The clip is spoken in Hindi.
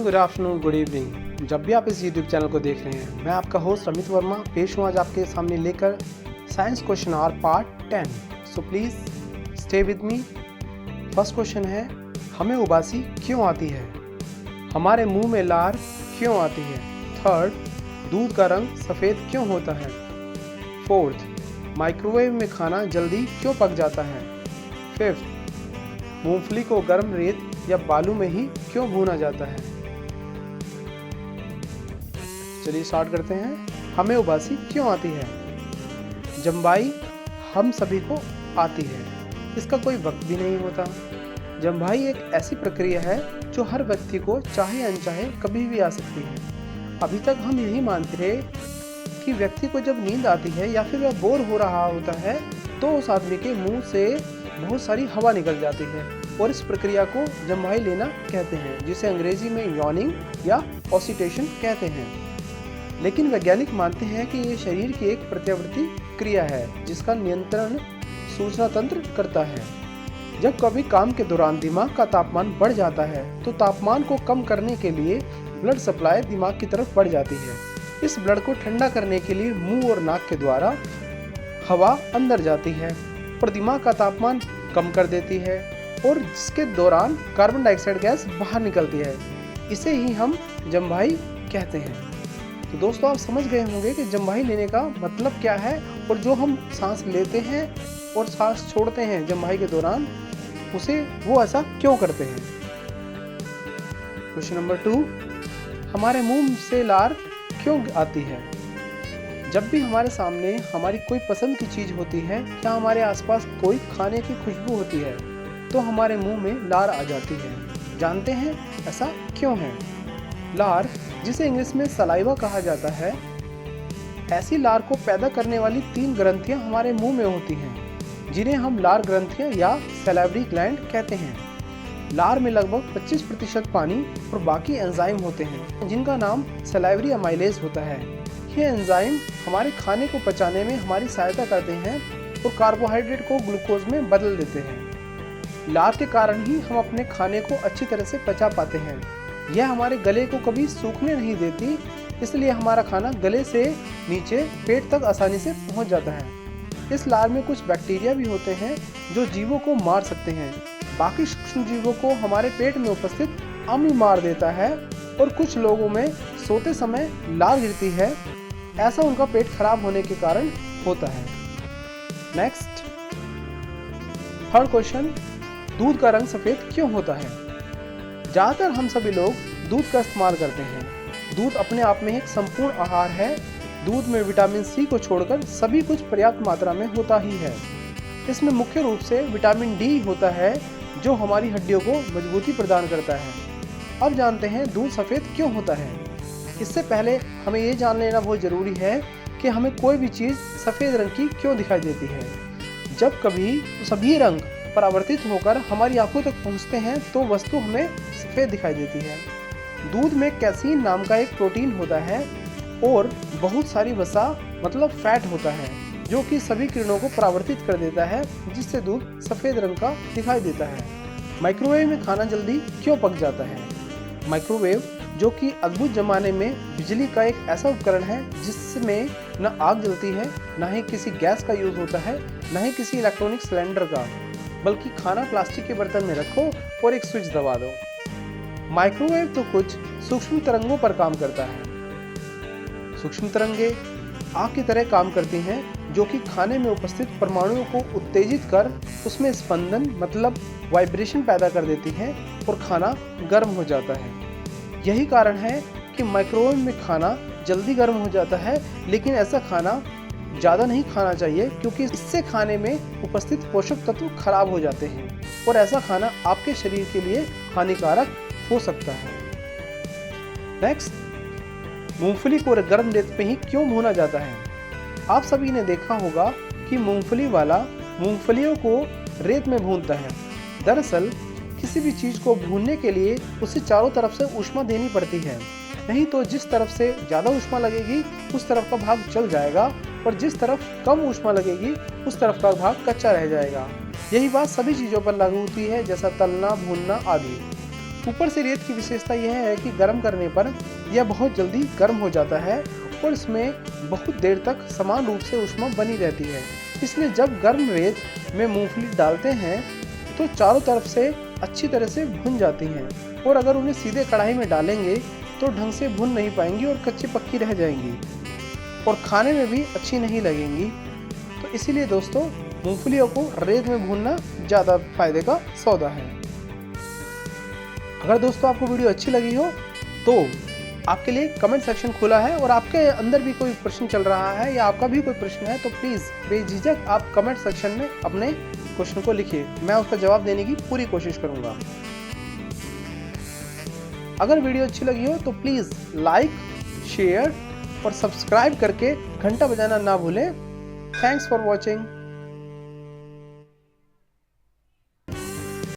Good afternoon, good evening. जब भी आप इस यूट्यूब चैनल को देख रहे हैं, मैं आपका होस्ट अमित वर्मा पेश हूँ आज आपके सामने लेकर science question hour part 10। So please stay with me. First question है, हमें उबासी क्यों आती है? हमारे मुंह में लार क्यों आती है? थर्ड, दूध का रंग सफ़ेद क्यों होता है? फोर्थ, माइक्रोवेव में खाना जल्दी क्यों पक जाता है? फिफ्थ, मूंगफली को गर्म रेत या बालू में ही क्यों भूना जाता है? चलिए स्टार्ट करते हैं। हमें उबासी क्यों आती है? जम्बाई हम सभी को आती है, इसका कोई वक्त भी नहीं होता। जम्बाई एक ऐसी प्रक्रिया है जो हर व्यक्ति को चाहे अनचाहे कभी भी आ सकती है। अभी तक हम यही मानते थे कि व्यक्ति को जब नींद आती है या फिर वह बोर हो रहा होता है तो उस आदमी के मुंह से बहुत सारी हवा निकल जाती है और इस प्रक्रिया को जम्बाई लेना कहते हैं, जिसे अंग्रेजी में यॉनिंग या ऑसिटेशन कहते हैं। लेकिन वैज्ञानिक मानते हैं कि ये शरीर की एक प्रत्यावर्ती क्रिया है जिसका नियंत्रण सूचना तंत्र करता है। जब कभी काम के दौरान दिमाग का तापमान बढ़ जाता है तो तापमान को कम करने के लिए ब्लड सप्लाई दिमाग की तरफ बढ़ जाती है। इस ब्लड को ठंडा करने के लिए मुंह और नाक के द्वारा हवा अंदर जाती है और दिमाग का तापमान कम कर देती है और जिसके दौरान कार्बन डाइऑक्साइड गैस बाहर निकलती है। इसे ही हम जम्बाई कहते हैं। तो दोस्तों, आप समझ गए होंगे कि जम्बाई लेने का मतलब क्या है और जो हम सांस लेते हैं और सांस छोड़ते हैं जम्बाई के दौरान, उसे वो ऐसा क्यों करते हैं। क्वेश्चन नंबर 2, हमारे मुंह से लार क्यों आती है? जब भी हमारे सामने हमारी कोई पसंद की चीज़ होती है या हमारे आसपास कोई खाने की खुशबू होती है तो हमारे मुंह में लार आ जाती है। जानते हैं ऐसा क्यों है? लार, जिसे इंग्लिश में सलाइवा कहा जाता है, ऐसी लार को पैदा करने वाली 3 ग्रंथियां हमारे मुंह में होती हैं जिन्हें हम लार ग्रंथियां या सैलिवरी ग्लैंड कहते हैं। लार में लगभग 25% पानी और बाकी एंजाइम होते हैं जिनका नाम सैलिवरी अमाइलेज होता है। ये एंजाइम हमारे खाने को पचाने में हमारी सहायता करते हैं और कार्बोहाइड्रेट को ग्लूकोज में बदल देते हैं। लार के कारण ही हम अपने खाने को अच्छी तरह से पचा पाते हैं। यह हमारे गले को कभी सूखने नहीं देती, इसलिए हमारा खाना गले से नीचे पेट तक आसानी से पहुंच जाता है। इस लार में कुछ बैक्टीरिया भी होते हैं जो जीवों को मार सकते हैं। बाकी सूक्ष्म जीवों को हमारे पेट में उपस्थित अम्ल मार देता है और कुछ लोगों में सोते समय लार गिरती है, ऐसा उनका पेट खराब होने के कारण होता है। नेक्स्ट, थर्ड क्वेश्चन, दूध का रंग सफ़ेद क्यों होता है? ज़्यादातर हम सभी लोग दूध का इस्तेमाल करते हैं। दूध अपने आप में एक संपूर्ण आहार है। दूध में विटामिन सी को छोड़कर सभी कुछ पर्याप्त मात्रा में होता ही है। इसमें मुख्य रूप से विटामिन डी होता है जो हमारी हड्डियों को मजबूती प्रदान करता है। अब जानते हैं दूध सफ़ेद क्यों होता है। इससे पहले हमें ये जान लेना बहुत ज़रूरी है कि हमें कोई भी चीज़ सफ़ेद रंग की क्यों दिखाई देती है। जब कभी सभी रंग परावर्तित होकर हमारी आंखों तक पहुंचते हैं तो वस्तु हमें सफ़ेद दिखाई देती है। दूध में कैसीन नाम का एक प्रोटीन होता है और बहुत सारी वसा मतलब फैट होता है जो कि सभी किरणों को परावर्तित कर देता है, जिससे दूध सफ़ेद रंग का दिखाई देता है। माइक्रोवेव में खाना जल्दी क्यों पक जाता है? माइक्रोवेव, जो कि अद्भुत ज़माने में बिजली का एक ऐसा उपकरण है जिसमें न आग जलती है, न ही किसी गैस का यूज़ होता है, न ही किसी इलेक्ट्रॉनिक सिलेंडर का, बल्कि खाना प्लास्टिक के बर्तन में रखो और एक स्विच दबा दो। माइक्रोवेव तो कुछ सूक्ष्म तरंगों पर काम करता है। सूक्ष्म तरंगे आग की तरह काम करती हैं जो कि खाने में उपस्थित परमाणुओं को उत्तेजित कर उसमें स्पंदन मतलब वाइब्रेशन पैदा कर देती हैं और खाना गर्म हो जाता है। यही कारण है कि माइक्रोवेव में खाना जल्दी गर्म हो जाता है, लेकिन ऐसा खाना ज़्यादा नहीं खाना चाहिए क्योंकि इससे खाने में उपस्थित पोषक तत्व खराब हो जाते हैं और ऐसा खाना आपके शरीर के लिए हानिकारक हो सकता है। नेक्स्ट, मूंगफली को गर्म रेत पे ही क्यों भूना जाता है? आप सभी ने देखा होगा कि मूंगफली वाला मूंगफलियों को रेत में भूनता है। दरअसल किसी भी चीज़ को भूनने के लिए उसे चारों तरफ से ऊष्मा देनी पड़ती है, नहीं तो जिस तरफ से ज़्यादा ऊष्मा लगेगी उस तरफ का भाग जल जाएगा और जिस तरफ कम ऊष्मा लगेगी उस तरफ का भाग कच्चा रह जाएगा। यही बात सभी चीज़ों पर लागू होती है, जैसा तलना, भूनना आदि। ऊपर से रेत की विशेषता यह है कि गर्म करने पर यह बहुत जल्दी गर्म हो जाता है और इसमें बहुत देर तक समान रूप से ऊष्मा बनी रहती है। इसलिए जब गर्म रेत में मूंगफली डालते हैं तो चारों तरफ से अच्छी तरह से भुन जाती हैं, और अगर उन्हें सीधे कढ़ाई में डालेंगे तो ढंग से भुन नहीं पाएंगी और कच्ची पक्की रह जाएंगी और खाने में भी अच्छी नहीं लगेंगी। तो इसीलिए दोस्तों मूंगफलियों को रेत में भूनना ज़्यादा फायदे का सौदा है। अगर दोस्तों आपको वीडियो अच्छी लगी हो तो आपके लिए कमेंट सेक्शन खुला है, और आपके अंदर भी कोई प्रश्न चल रहा है या आपका भी कोई प्रश्न है तो प्लीज़ बेझिझक आप कमेंट सेक्शन में अपने क्वेश्चन को लिखिए, मैं उसका जवाब देने की पूरी कोशिश करूंगा। अगर वीडियो अच्छी लगी हो तो प्लीज़ लाइक, शेयर और सब्सक्राइब करके घंटा बजाना ना भूलें। Thanks for watching.